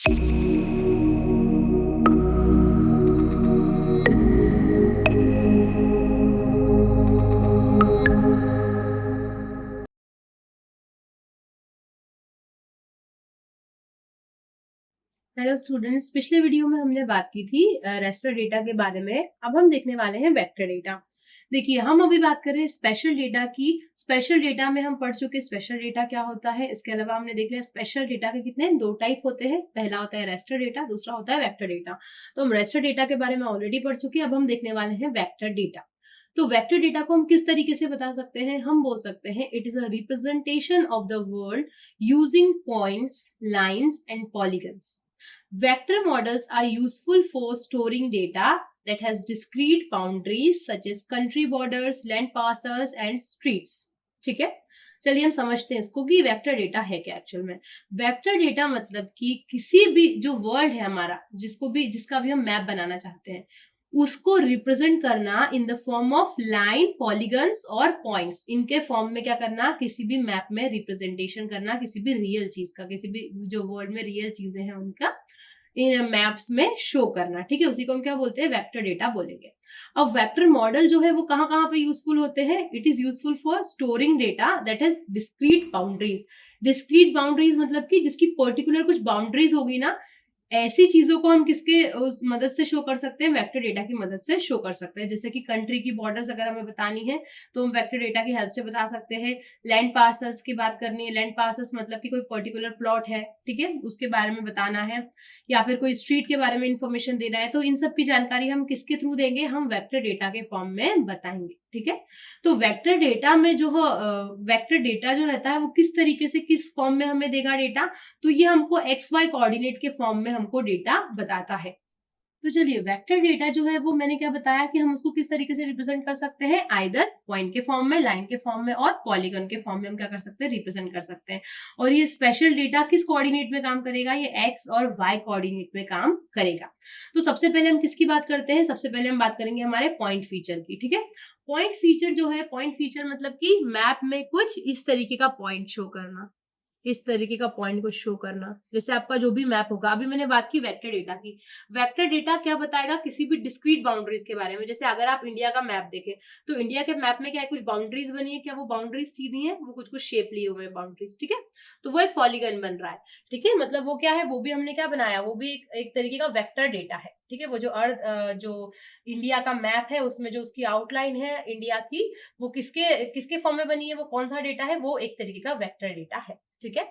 Hello students, पिछले video में हमने बात की थी रेस्टर डेटा के बारे में। अब हम देखने वाले हैं वेक्टर डेटा। देखिए, हम अभी बात कर रहे हैं स्पेशल डेटा की। स्पेशल डेटा में हम पढ़ चुके स्पेशल डेटा क्या होता है। इसके अलावा हमने देख लिया स्पेशल डेटा के कितने दो टाइप होते हैं। पहला होता है रेस्टर डेटा, दूसरा होता है वेक्टर डेटा। तो हम रेस्टर डेटा के बारे में ऑलरेडी पढ़ चुके हैं। अब हम देखने वाले हैं वेक्टर डेटा। तो वेक्टर डेटा को हम किस तरीके से बता सकते हैं? हम बोल सकते हैं it is a representation of the world using points, lines and polygons. Vector models are useful for storing data that has discrete boundaries such as country borders, land passes and streets. ठीक है, चलिए हम समझते हैं इसको कि vector data है क्या एक्चुअल में। वेक्टर डेटा मतलब कि किसी भी जो वर्ल्ड है हमारा, जिसका भी हम मैप बनाना चाहते हैं, उसको रिप्रेजेंट करना in the form of line, polygons और पॉइंट्स। इनके फॉर्म में क्या करना, किसी भी मैप में रिप्रेजेंटेशन करना किसी भी रियल चीज का, किसी भी जो वर्ल्ड में रियल चीजें हैं उनका इन मैप्स में शो करना। ठीक है, उसी को हम क्या बोलते हैं, वेक्टर डेटा बोलेंगे। अब वेक्टर मॉडल जो है वो कहाँ कहाँ पे यूजफुल होते हैं? It is useful for storing data that has discrete boundaries. Discrete boundaries मतलब कि जिसकी पर्टिकुलर कुछ बाउंड्रीज होगी ना, ऐसी चीजों को हम किसके उस मदद से शो कर सकते हैं? वेक्टर डेटा की मदद से शो कर सकते हैं। जैसे कि कंट्री की बॉर्डर्स अगर हमें बतानी है तो हम वेक्टर डेटा की हेल्प से बता सकते हैं। लैंड पार्सल्स की बात करनी है, लैंड पार्सल्स मतलब कि कोई पर्टिकुलर प्लॉट है, ठीक है, उसके बारे में बताना है, या फिर कोई स्ट्रीट के बारे में इंफॉर्मेशन देना है, तो इन सब की जानकारी हम किसके थ्रू देंगे? हम वेक्टर डेटा के फॉर्म में बताएंगे। ठीक है, तो वेक्टर डेटा में जो वेक्टर डेटा जो रहता है वो किस तरीके से, किस फॉर्म में हमें देगा डेटा? तो ये हमको एक्स वाई कोऑर्डिनेट के फॉर्म में हमको डेटा बताता है। तो चलिए, वेक्टर डेटा जो है वो मैंने क्या बताया कि हम उसको किस तरीके से रिप्रेजेंट कर सकते हैं? आइदर पॉइंट के फॉर्म में, लाइन के फॉर्म में और पॉलीगन के फॉर्म में हम क्या कर सकते हैं? रिप्रेजेंट कर सकते हैं। और ये स्पेशल डेटा किस कोऑर्डिनेट में काम करेगा? ये एक्स और वाई कोऑर्डिनेट में काम करेगा। तो सबसे पहले हम किसकी बात करते हैं? सबसे पहले हम बात करेंगे हमारे पॉइंट फीचर की। ठीक है, पॉइंट फीचर जो है, पॉइंट फीचर मतलब कि मैप में कुछ इस तरीके का पॉइंट शो करना, इस तरीके का पॉइंट को शो करना। जैसे आपका जो भी मैप होगा, अभी मैंने बात की वेक्टर डेटा की। वेक्टर डेटा क्या बताएगा? किसी भी डिस्क्रीट बाउंड्रीज के बारे में। जैसे अगर आप इंडिया का मैप देखें तो इंडिया के मैप में क्या है, कुछ बाउंड्रीज बनी है, क्या वो बाउंड्रीज सीधी है? वो कुछ कुछ शेप लिए हुए बाउंड्रीज। ठीक है, तो वो एक पॉलीगन बन रहा है। ठीक है, मतलब वो क्या है, वो भी हमने क्या बनाया, वो भी एक तरीके का वेक्टर डेटा है। ठीक है, वो जो जो इंडिया का मैप है उसमें जो उसकी आउटलाइन है इंडिया की, वो किसके किसके फॉर्म में बनी है, वो कौन सा डेटा है? वो एक तरीके का वेक्टर डेटा है। ठीक है,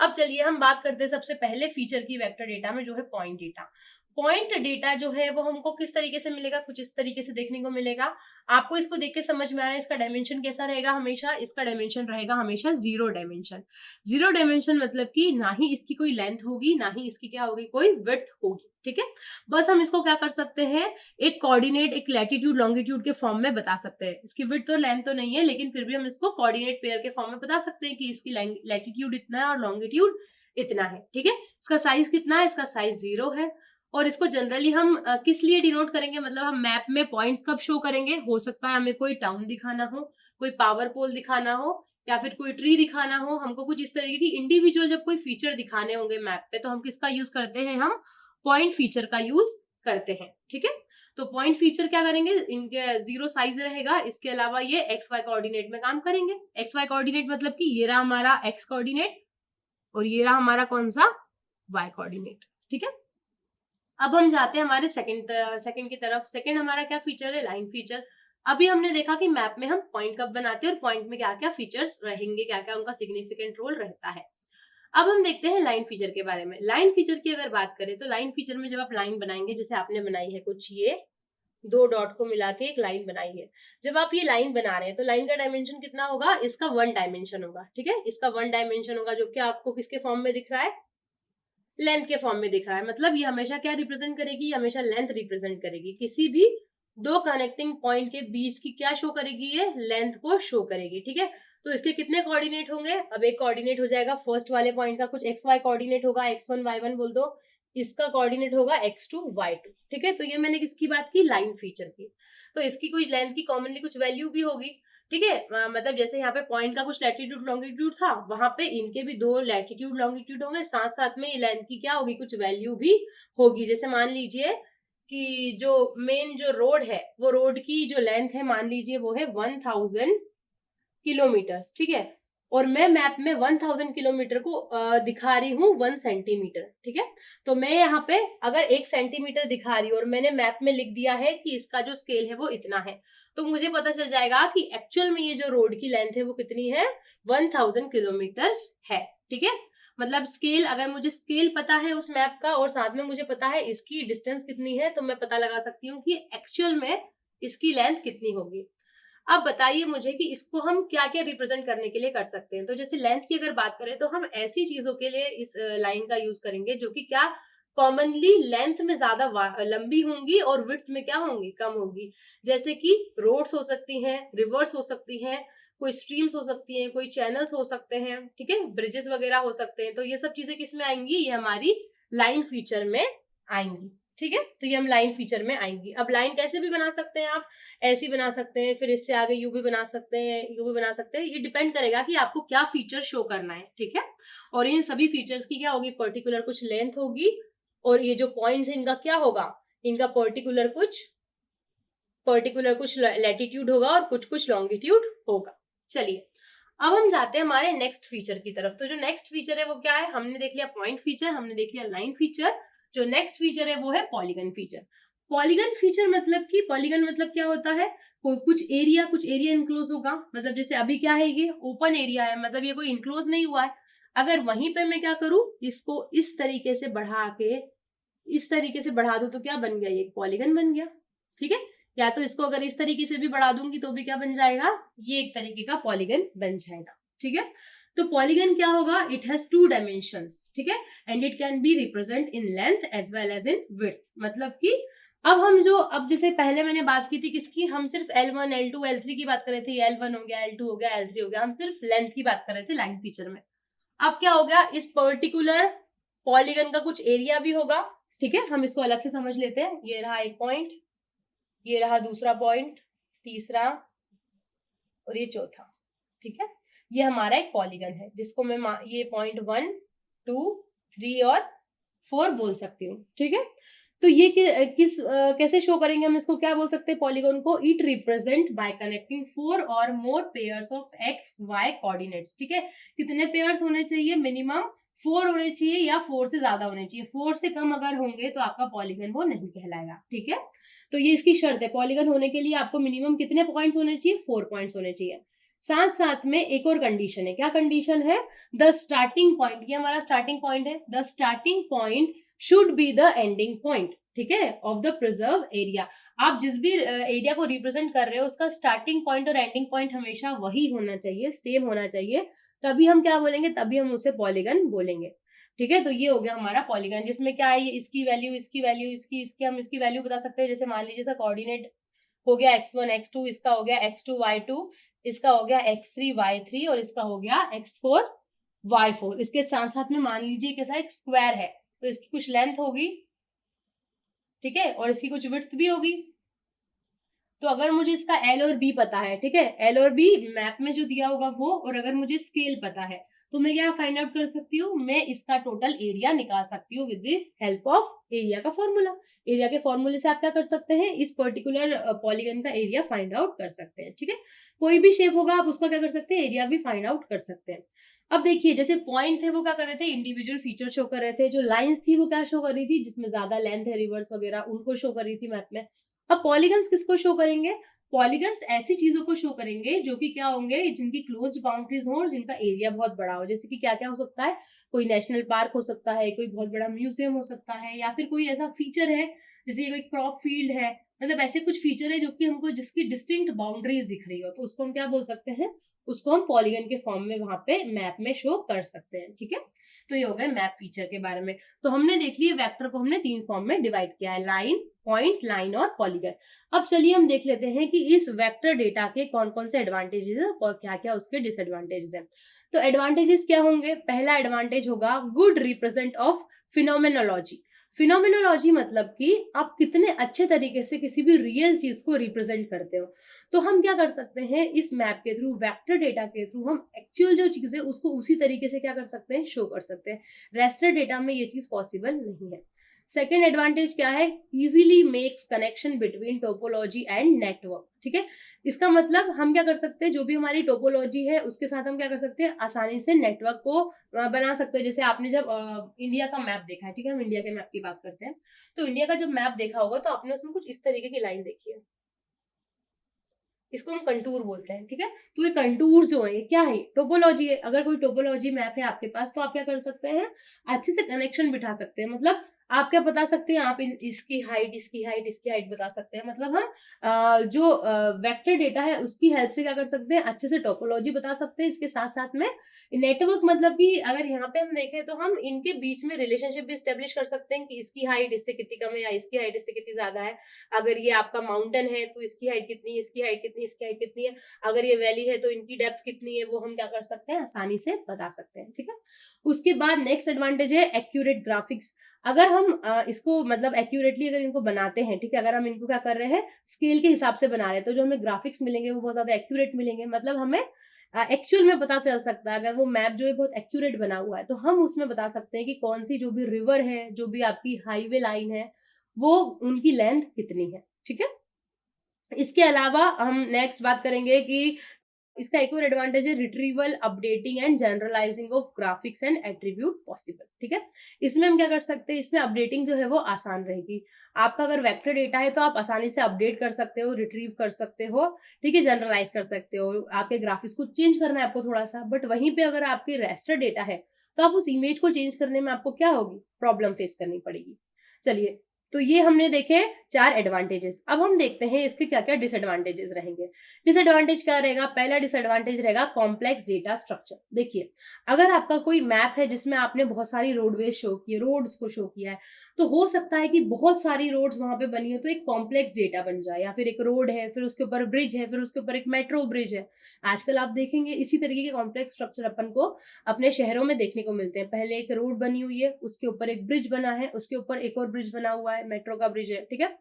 अब चलिए हम बात करते हैं सबसे पहले फीचर की वेक्टर डेटा में, जो है पॉइंट डेटा। पॉइंट डेटा जो है वो हमको किस तरीके से मिलेगा? कुछ इस तरीके से देखने को मिलेगा। आपको इसको देख के समझ में आ रहा है इसका डायमेंशन कैसा रहेगा? हमेशा इसका डायमेंशन रहेगा हमेशा जीरो डायमेंशन। जीरो डायमेंशन मतलब कि ना ही इसकी कोई लेंथ होगी, ना ही इसकी क्या होगी, कोई विड्थ होगी। ठीक है, बस हम इसको क्या कर सकते हैं, एक कोऑर्डिनेट, एक लैटिट्यूड लॉन्गिट्यूड के फॉर्म में बता सकते हैं। इसकी विड्थ और लेंथ तो नहीं है, लेकिन फिर भी हम इसको कोऑर्डिनेट पेयर के फॉर्म में बता सकते हैं कि इसकी लैटिट्यूड इतना है और लॉन्गिट्यूड इतना है। ठीक है, इसका साइज कितना है? इसका साइज 0 है। और इसको जनरली हम किस लिए डिनोट करेंगे, मतलब हम मैप में पॉइंट्स कब शो करेंगे? हो सकता है हमें कोई टाउन दिखाना हो, कोई पावर पोल दिखाना हो, या फिर कोई ट्री दिखाना हो, हमको कुछ इस तरीके की इंडिविजुअल जब कोई फीचर दिखाने होंगे मैप पे, तो हम किसका यूज करते हैं? हम पॉइंट फीचर का यूज करते हैं। ठीक है, तो पॉइंट फीचर क्या करेंगे, इनके 0 साइज रहेगा। इसके अलावा ये एक्स वाई कोऑर्डिनेट में काम करेंगे। एक्स वाई कोऑर्डिनेट मतलब कि ये रहा हमारा एक्स कोऑर्डिनेट और ये रहा हमारा कौन सा, वाई कोऑर्डिनेट। ठीक है, अब हम जाते हैं हमारे सेकंड की तरफ। सेकंड हमारा क्या फीचर है? Line feature. अभी हमने देखा कि मैप में हम पॉइंट कब बनाते हैं और पॉइंट में क्या क्या फीचर्स रहेंगे, क्या क्या उनका सिग्निफिकेंट रोल रहता है। अब हम देखते हैं लाइन फीचर के बारे में। लाइन फीचर की अगर बात करें तो लाइन फीचर में जब आप लाइन बनाएंगे, जैसे आपने बनाई है कुछ, ये दो डॉट को मिला के एक लाइन बनाई है। जब आप ये लाइन बना रहे हैं तो लाइन का डायमेंशन कितना होगा? इसका 1 डायमेंशन होगा। ठीक है, इसका 1 डायमेंशन होगा, जो कि आपको किसके फॉर्म में दिख रहा है? लेंथ के फॉर्म में दिख रहा है। मतलब ये हमेशा क्या रिप्रेजेंट करेगी? ये हमेशा लेंथ रिप्रेजेंट करेगी। किसी भी दो कनेक्टिंग पॉइंट के बीच की क्या शो करेगी? ये लेंथ को शो करेगी। ठीक है, तो इसके कितने कोऑर्डिनेट होंगे? अब एक कोऑर्डिनेट हो जाएगा फर्स्ट वाले पॉइंट का, कुछ एक्स वाई कोऑर्डिनेट होगा, x1 y1 बोल दो। इसका कोऑर्डिनेट होगा x2 y2। ठीक है, तो ये मैंने किसकी बात की? लाइन फीचर की। तो इसकी कोई लेंथ की कॉमनली कुछ वैल्यू भी होगी। ठीक है। मतलब जैसे यहाँ पे पॉइंट का कुछ लैटिट्यूड लॉन्गिट्यूड था, वहां पे इनके भी 2 लैटिट्यूड लॉन्गिट्यूड होंगे, साथ साथ में लेंथ की क्या होगी, कुछ वैल्यू भी होगी। जैसे मान लीजिए कि जो मेन जो रोड है, वो रोड की जो लेंथ है मान लीजिए वो है 1000 किलोमीटर, ठीक है। और मैं मैप में 1000 किलोमीटर को दिखा रही हूँ 1 सेंटीमीटर, ठीक है। तो मैं यहाँ पे अगर 1 सेंटीमीटर दिखा रही हूँ और मैंने मैप में लिख दिया है कि इसका जो स्केल है वो इतना है, तो मुझे पता चल जाएगा कि एक्चुअल में ये जो रोड की लेंथ है वो कितनी है, 1000 किलोमीटर है, ठीक है। मतलब स्केल, अगर मुझे स्केल पता है उस मैप का और साथ में मुझे पता है इसकी डिस्टेंस कितनी है, तो मैं पता लगा सकती हूँ कि एक्चुअल में इसकी लेंथ कितनी होगी। अब बताइए मुझे कि इसको हम क्या क्या रिप्रेजेंट करने के लिए कर सकते हैं। तो जैसे लेंथ की अगर बात करें तो हम ऐसी चीजों के लिए इस लाइन का यूज करेंगे जो कि क्या कॉमनली लेंथ में ज्यादा लंबी होंगी और विड्थ में क्या होंगी, कम होगी। जैसे कि रोड्स हो सकती हैं, रिवर्स हो सकती हैं, कोई स्ट्रीम्स हो सकती हैं, कोई चैनल्स हो सकते हैं, ठीक है, ब्रिजेस वगैरह हो सकते हैं। तो ये सब चीजें किस में आएंगी, ये हमारी लाइन फीचर में आएंगी, ठीक है। तो ये हम लाइन फीचर में आएंगी। अब लाइन कैसे भी बना सकते हैं आप, ऐसी बना सकते हैं, फिर इससे आगे यू भी बना सकते हैं, यू भी बना सकते हैं। ये डिपेंड करेगा कि आपको क्या फीचर शो करना है, ठीक है। और इन सभी फीचर्स की क्या होगी, पर्टिकुलर कुछ लेंथ होगी, और ये जो पॉइंट्स है इनका क्या होगा, इनका पर्टिकुलर कुछ लैटिट्यूड होगा और कुछ कुछ लॉन्गिट्यूड होगा। चलिए अब हम जाते हैं हमारे नेक्स्ट फीचर की तरफ। तो जो नेक्स्ट फीचर है वो क्या है, हमने देख लिया पॉइंट फीचर, हमने देख लिया लाइन फीचर। जो नेक्स्ट फीचर है वो है पॉलीगन फीचर। पॉलीगन फीचर मतलब कि पॉलीगन मतलब क्या होता है, कोई कुछ एरिया इनक्लोज होगा। मतलब जैसे अभी क्या है, ये ओपन एरिया है, मतलब ये कोई इनक्लोज नहीं हुआ है। अगर वहीं पे मैं क्या करूं, इसको इस तरीके से बढ़ा के इस तरीके से बढ़ा दूं तो क्या बन गया, ये पॉलीगन बन गया, ठीक है। या तो इसको अगर इस तरीके से भी बढ़ा दूंगी तो भी क्या बन जाएगा, ये एक तरीके का पॉलीगन बन जाएगा, ठीक है। तो पॉलीगन क्या होगा, इट हैज 2 डायमेंशंस, ठीक है, and it can be represent in length as well as in width. मतलब कि अब जैसे पहले मैंने बात की थी किसकी, हम सिर्फ L1 L2 L3 की बात कर रहे थे, L1 हो गया, L2 हो गया, L3 हो गया, हम सिर्फ लेंथ की बात कर रहे थे लाइन फीचर में। अब क्या हो गया, इस पर्टिकुलर पॉलीगन का कुछ एरिया भी होगा, ठीक है। हम इसको अलग से समझ लेते हैं। ये रहा एक पॉइंट, ये रहा दूसरा पॉइंट, तीसरा और ये चौथा, ठीक है। ये हमारा एक पॉलीगन है जिसको मैं ये पॉइंट 1, 2, 3 और 4 बोल सकती हूँ, ठीक है। तो ये कैसे शो करेंगे हम इसको, क्या बोल सकते हैं पॉलीगन को, इट रिप्रेजेंट बाय कनेक्टिंग 4 और more pairs of X Y coordinates, ठीक है। कितने पेयर्स होने चाहिए, मिनिमम 4 होने चाहिए या 4 से ज्यादा होने चाहिए। 4 से कम अगर होंगे तो आपका पॉलीगन वो नहीं कहलाएगा, ठीक है। तो ये इसकी शर्त है, पॉलीगन होने के लिए आपको मिनिमम कितने पॉइंट्स होने चाहिए, 4 पॉइंट्स होने चाहिए। साथ साथ में एक और कंडीशन है, क्या कंडीशन है, द स्टार्टिंग पॉइंट, ये हमारा स्टार्टिंग पॉइंट है, the starting point should be the ending point, ठीक है, ऑफ द प्रिजर्व एरिया। आप जिस भी एरिया को रिप्रेजेंट कर रहे हो उसका स्टार्टिंग पॉइंट और एंडिंग पॉइंट हमेशा वही होना चाहिए, सेम होना चाहिए, तभी हम क्या बोलेंगे, तभी हम उसे पॉलीगन बोलेंगे, ठीक है। तो ये हो गया हमारा पॉलीगन, जिसमें क्या है, ये इसकी वैल्यू, इसकी वैल्यू, इसकी इसकी हम इसकी वैल्यू बता सकते हैं। जैसे मान लीजिए इसका कोऑर्डिनेट हो गया x1 x2, इसका हो गया x2 y2, इसका हो गया x3 y3 और इसका हो गया x4 y4। इसके साथ साथ में मान लीजिए कैसा एक स्क्वायर है, तो इसकी कुछ लेंथ होगी, ठीक है, और इसकी कुछ विड्थ भी होगी। तो अगर मुझे इसका एल और बी पता है, ठीक है, एल और बी मैप में जो दिया होगा वो, और अगर मुझे स्केल पता है तो मैं क्या फाइंड आउट कर सकती हूँ, मैं इसका टोटल एरिया निकाल सकती हूँ with the help of area का फॉर्मूला। एरिया के फॉर्मूले से आप क्या कर सकते हैं, इस पर्टिकुलर पॉलीगन का एरिया फाइंड आउट कर सकते हैं, ठीक है। कोई भी शेप होगा आप उसका क्या कर सकते हैं, एरिया भी फाइंड आउट कर सकते हैं। अब देखिए जैसे पॉइंट थे वो क्या कर रहे थे, इंडिविजुअल फीचर शो कर रहे थे, जो लाइंस थी वो क्या शो कर रही थी, जिसमें ज्यादा लेंथ है, रिवर्स वगैरह उनको शो कर रही थी मैप में। अब पॉलीगन्स किसको शो करेंगे, पॉलीगन्स ऐसी चीजों को शो करेंगे जो कि क्या होंगे, जिनकी क्लोज्ड बाउंड्रीज हो और जिनका एरिया बहुत बड़ा हो। जैसे कि क्या क्या हो सकता है, कोई नेशनल पार्क हो सकता है, कोई बहुत बड़ा म्यूजियम हो सकता है, या फिर कोई ऐसा फीचर है जैसे कोई क्रॉप फील्ड है। मतलब ऐसे कुछ फीचर है जो कि हमको जिसकी डिस्टिंक्ट बाउंड्रीज दिख रही हो, तो उसको हम क्या बोल सकते हैं, उसको हम पॉलीगन के फॉर्म में वहां पे मैप में शो कर सकते हैं, ठीक है। तो ये हो गया मैप फीचर के बारे में। तो हमने देख लिया वेक्टर को हमने 3 फॉर्म में डिवाइड किया है, लाइन, पॉइंट, लाइन और पॉलीगन। अब चलिए हम देख लेते हैं कि इस वेक्टर डेटा के कौन कौन से एडवांटेजेस हैं और क्या क्या उसके डिसएडवांटेजेस हैं। तो एडवांटेजेस क्या होंगे, पहला एडवांटेज होगा good represent of phenomenology. Phenomenology मतलब कि आप कितने अच्छे तरीके से किसी भी रियल चीज को रिप्रेजेंट करते हो। तो हम क्या कर सकते हैं, इस मैप के थ्रू, वेक्टर डेटा के थ्रू हम एक्चुअल जो चीज है उसको उसी तरीके से क्या कर सकते हैं, शो कर सकते हैं। रेस्टर डेटा में ये चीज पॉसिबल नहीं है। सेकेंड एडवांटेज क्या है, easily makes connection between topology and network. ठीक है, इसका मतलब हम क्या कर सकते हैं, जो भी हमारी टोपोलॉजी है उसके साथ हम क्या कर सकते हैं, आसानी से नेटवर्क को बना सकते हैं। जैसे आपने जब इंडिया का मैप देखा है, ठीक है, हम इंडिया के मैप की बात करते हैं, तो इंडिया का जब मैप देखा होगा तो आपने उसमें कुछ इस तरीके की लाइन देखी है, इसको हम कंटूर बोलते हैं। ठीक है, तो ये कंटूर जो है क्या है, टोपोलॉजी है। अगर कोई टोपोलॉजी मैप है आपके पास तो आप क्या कर सकते हैं, अच्छे से कनेक्शन बिठा सकते हैं। मतलब आप क्या बता सकते हैं, आप इसकी हाइट, इसकी हाइट, इसकी हाइट बता सकते हैं। मतलब हम जो वेक्टर डेटा है उसकी हेल्प से क्या कर सकते हैं, अच्छे से टोपोलॉजी बता सकते हैं। इसके साथ साथ में नेटवर्क, मतलब कि अगर यहाँ पे हम देखें तो हम इनके बीच में रिलेशनशिप भी स्टेब्लिश कर सकते हैं कि इसकी हाइट इससे कितनी कम है या इसकी हाइट इससे कितनी ज्यादा है। अगर ये आपका माउंटेन है तो इसकी हाइट कितनी है, इसकी हाइट कितनी, इसकी हाइट कितनी है। अगर ये वैली है तो इनकी डेप्थ कितनी है, वो हम क्या कर सकते हैं, आसानी से बता सकते हैं। ठीक है, उसके बाद नेक्स्ट एडवांटेज है एक्यूरेट ग्राफिक्स। अगर हम इसको मतलब एक्यूरेटली अगर इनको बनाते हैं, ठीक है, अगर हम इनको क्या कर रहे हैं, स्केल के हिसाब से बना रहे हैं, तो जो हमें ग्राफिक्स मिलेंगे वो बहुत ज्यादा एक्यूरेट मिलेंगे। मतलब हमें एक्चुअल में पता चल सकता है, अगर वो मैप जो है बहुत एक्यूरेट बना हुआ है तो हम उसमें बता सकते हैं कि कौन सी जो भी रिवर है, जो भी आपकी हाईवे लाइन है, वो उनकी लेंथ कितनी है। ठीक है, इसके अलावा हम नेक्स्ट बात करेंगे कि इसका एक और एडवांटेज है retrieval, updating and generalising of graphics and attribute possible. ठीक है, इसमें हम क्या कर सकते हैं, इसमें अपडेटिंग जो है वो आसान रहेगी। आपका अगर वेक्टर डेटा है तो आप आसानी से अपडेट कर सकते हो, रिट्रीव कर सकते हो, ठीक है, जनरलाइज कर सकते हो। आपके ग्राफिक्स को चेंज करना है आपको थोड़ा सा, बट वहीं पे अगर आपके रेस्टर डेटा है तो आप उस इमेज को चेंज करने में आपको क्या होगी, प्रॉब्लम फेस करनी पड़ेगी। चलिए, तो ये हमने देखे 4 एडवांटेजेस। अब हम देखते हैं इसके क्या क्या डिसएडवांटेजेस रहेंगे। डिसएडवांटेज क्या रहेगा, पहला डिसएडवांटेज रहेगा कॉम्प्लेक्स डेटा स्ट्रक्चर। देखिए, अगर आपका कोई मैप है जिसमें आपने बहुत सारी रोडवेज शो की है, रोड्स को शो किया है, तो हो सकता है कि बहुत सारी रोड्स वहां पे बनी है तो एक कॉम्प्लेक्स डेटा बन जाए। या फिर एक रोड है, फिर उसके ऊपर ब्रिज है, फिर उसके ऊपर एक मेट्रो ब्रिज है। आजकल आप देखेंगे इसी तरीके के कॉम्प्लेक्स स्ट्रक्चर अपन को अपने शहरों में देखने को मिलते हैं। पहले एक रोड बनी हुई है, उसके ऊपर एक ब्रिज बना है, उसके ऊपर एक और ब्रिज बना हुआ है, मेट्रो का ब्रिज है। ठीक है,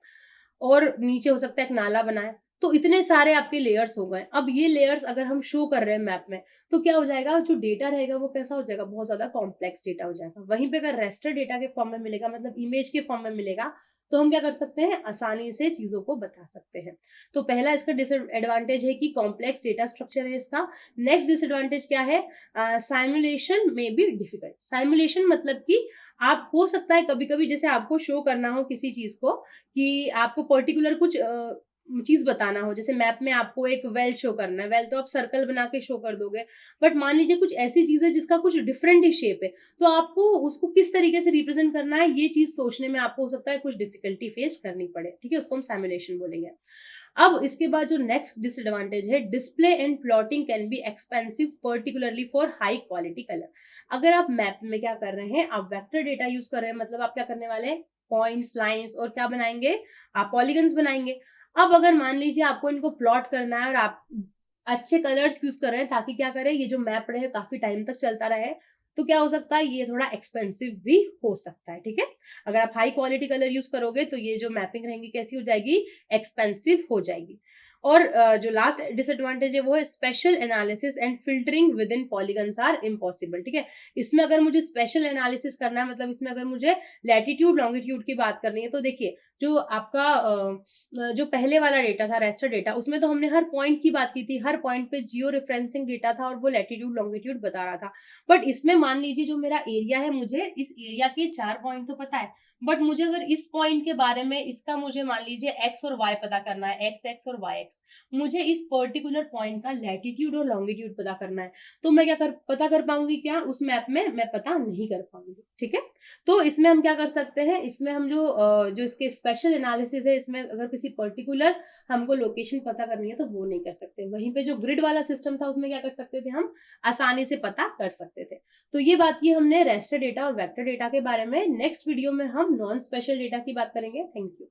और नीचे हो सकता है एक नाला बना है। तो इतने सारे आपके लेयर्स हो गए। अब ये लेयर्स अगर हम शो कर रहे हैं मैप में तो क्या हो जाएगा, जो डेटा रहेगा वो कैसा हो जाएगा, बहुत ज्यादा कॉम्प्लेक्स डेटा हो जाएगा। वहीं पे अगर रेस्टर डेटा के फॉर्म में मिलेगा, मतलब इमेज के फॉर्म में मिलेगा, तो हम क्या कर सकते हैं, आसानी से चीजों को बता सकते हैं। तो पहला इसका डिसएडवांटेज है कि कॉम्प्लेक्स डेटा स्ट्रक्चर है इसका। नेक्स्ट डिसएडवांटेज क्या है, साइमुलेशन में बी डिफिकल्ट। साइमुलेशन मतलब कि आप, हो सकता है कभी कभी जैसे आपको शो करना हो किसी चीज को, कि आपको पर्टिकुलर कुछ चीज बताना हो। जैसे मैप में आपको एक वेल शो करना है, वेल तो आप सर्कल बना के शो कर दोगे, बट मान लीजिए कुछ ऐसी चीज है जिसका कुछ डिफरेंट ही शेप है, तो आपको उसको किस तरीके से रिप्रेजेंट करना है, ये चीज सोचने में आपको हो सकता है कुछ डिफिकल्टी फेस करनी पड़े। ठीक है, उसको हम सैमुलेशन बोलेंगे। अब इसके बाद जो नेक्स्ट डिसएडवांटेज है, display and plotting can be expensive particularly for high quality colour. अगर आप मैप में क्या कर रहे हैं, आप वेक्टर डेटा यूज कर रहे हैं, मतलब आप क्या करने वाले हैं, पॉइंट्स, लाइंस और क्या बनाएंगे, आप पॉलीगन्स बनाएंगे। अब अगर मान लीजिए आपको इनको प्लॉट करना है और आप अच्छे कलर्स यूज कर रहे हैं ताकि क्या करें, ये जो मैप रहे काफी टाइम तक चलता रहे, तो क्या हो सकता है, ये थोड़ा एक्सपेंसिव भी हो सकता है। ठीक है, अगर आप हाई क्वालिटी कलर यूज करोगे तो ये जो मैपिंग रहेंगी कैसी हो जाएगी, एक्सपेंसिव हो जाएगी। और जो लास्ट डिसएडवांटेज है वो है spatial analysis and filtering within polygons are impossible. ठीक है, इसमें अगर मुझे स्पेशल एनालिसिस करना है, मतलब इसमें अगर मुझे लैटिट्यूड लॉन्गिट्यूड की बात करनी है, तो देखिए जो आपका जो पहले वाला डेटा था, रेस्टर डेटा, उसमें तो हमने हर पॉइंट की बात की थी, हर पॉइंट पे जियो रेफरेंसिंग डेटा था और वो लैटिट्यूड लॉन्गिट्यूड बता रहा था। बट इसमें मान लीजिए जो मेरा एरिया है, मुझे इस एरिया के 4 पॉइंट तो पता है, बट मुझे अगर इस पॉइंट के बारे में, इसका मुझे मान लीजिए एक्स और वाई पता करना है, एक्स एक्स और वाई एक्स, मुझे इस पर्टिकुलर पॉइंट का लैटिट्यूड और लॉन्गिट्यूड पता करना है, तो मैं क्या पता कर पाऊंगी, क्या उस मैप में मैं पता नहीं कर पाऊंगी। ठीक है, तो इसमें हम क्या कर सकते हैं, इसमें हम जो इसके स्पेशल एनालिसिस है, इसमें अगर किसी पर्टिकुलर हमको लोकेशन पता करनी है तो वो नहीं कर सकते। वहीं पे जो ग्रिड वाला सिस्टम था उसमें क्या कर सकते थे, हम आसानी से पता कर सकते थे। तो ये बात की हमने रेस्टर डेटा और वेक्टर डेटा के बारे में। नेक्स्ट वीडियो में हम नॉन स्पेशल डेटा की बात करेंगे। Thank you.